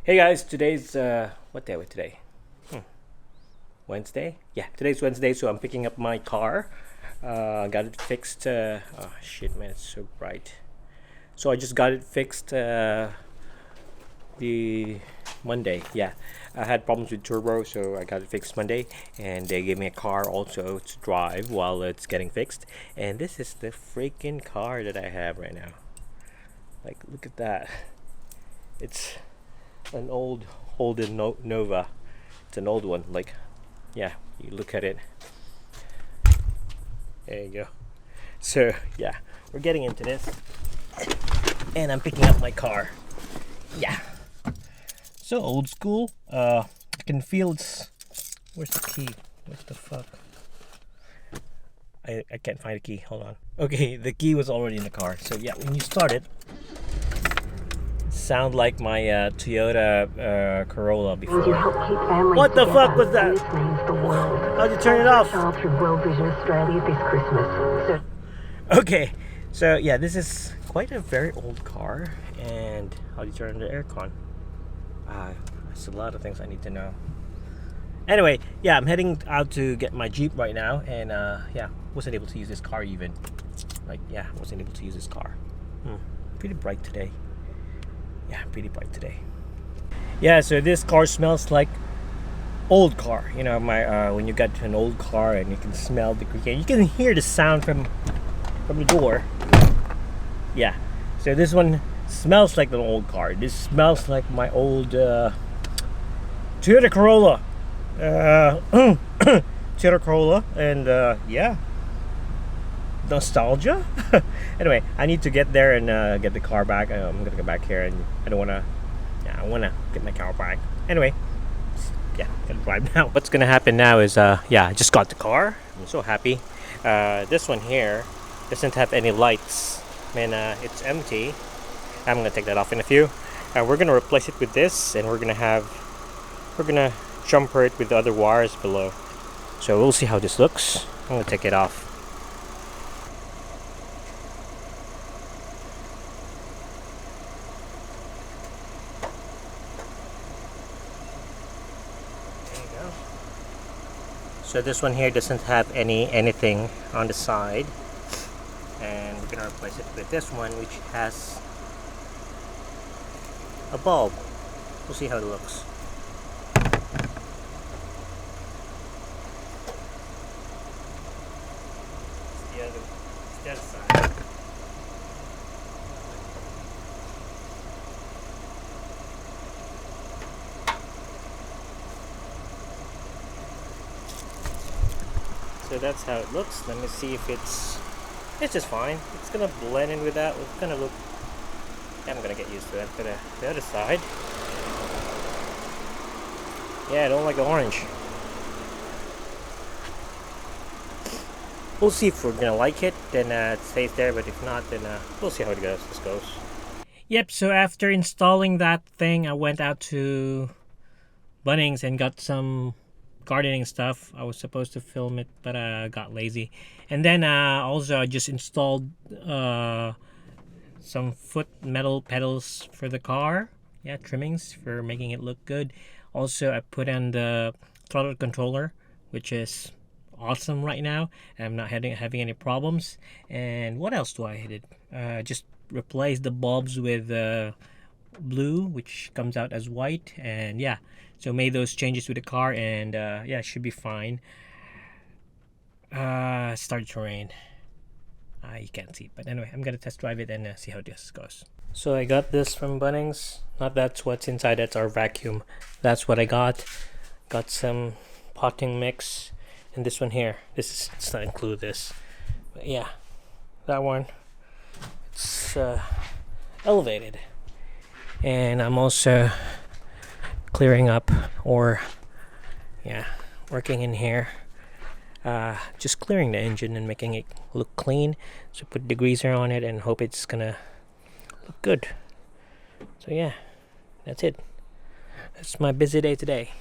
Hey guys, today's what day was today? Wednesday? Yeah, today's Wednesday, so I'm picking up my car. Got it fixed. Oh shit, man, it's so bright. So I just got it fixed the Monday. Yeah, I had problems with turbo, so I got it fixed Monday, and they gave me a car also to drive while it's getting fixed. And this is the freaking car that I have right now. Like, look at that. It's an old Holden Nova. It's an old one. Like, yeah, you look at it. There you go. So yeah, we're getting into this, and I'm picking up my car. Yeah. So old school. I can feel it's. Where's the key? What the fuck? I can't find the key. Hold on. Okay, the key was already in the car. So yeah, when you start it. Sound like my Toyota Corolla before. What the fuck was that? How'd you turn it off? Okay, so yeah, this is quite a very old car. And how do you turn the aircon? There's a lot of things I need to know. Anyway, yeah, I'm heading out to get my Jeep right now, and yeah, wasn't able to use this car even. Like, yeah, wasn't able to use this car. Pretty bright today. Yeah, pretty bright today. Yeah, so this car smells like old car. You know, my when you get to an old car and you can smell the you can hear the sound from the door. Yeah, so this one smells like an old car. This smells like my old Toyota Corolla. Toyota Corolla, and yeah, nostalgia. Anyway, I need to get there and get the car back. I'm gonna go back here, and I don't wanna. Yeah, I wanna get my car back. Anyway, yeah, gonna drive now. What's gonna happen now is yeah, I just got the car. I'm so happy. This one here doesn't have any lights. Man, it's empty. I'm gonna take that off in a few. We're gonna replace it with this, and we're gonna jumper it with the other wires below. So we'll see how this looks. I'm gonna take it off. So this one here doesn't have anything on the side, and we're gonna replace it with this one, which has a bulb. We'll see how it looks. It's the other side. So that's how it looks. Let me see if it's just fine. It's gonna blend in with that. It's gonna look. I'm gonna get used to that. But the other side, yeah, I don't like the orange. We'll see if we're gonna like it. Then it stays there. But if not, then we'll see how it goes. This goes. Yep. So after installing that thing, I went out to Bunnings and got some gardening stuff. I was supposed to film it, but I got lazy. And then also I just installed some foot metal pedals for the car. Yeah, trimmings for making it look good. Also, I put in the throttle controller, which is awesome right now. I'm not having any problems. And what else do I hit it? Just replace the bulbs with blue, which comes out as white. And yeah, so made those changes with the car, and yeah, it should be fine. Started to rain. You can't see, but anyway, I'm gonna test drive it and see how this goes. So I got this from Bunnings. Not that's what's inside. That's our vacuum. That's what I got. Got some potting mix, and this one here. It's not include this, but yeah, that one. It's elevated, and I'm also clearing up, or yeah, working in here, just clearing the engine and making it look clean. So put degreaser on it and hope it's gonna look good. So yeah, that's it. That's my busy day today.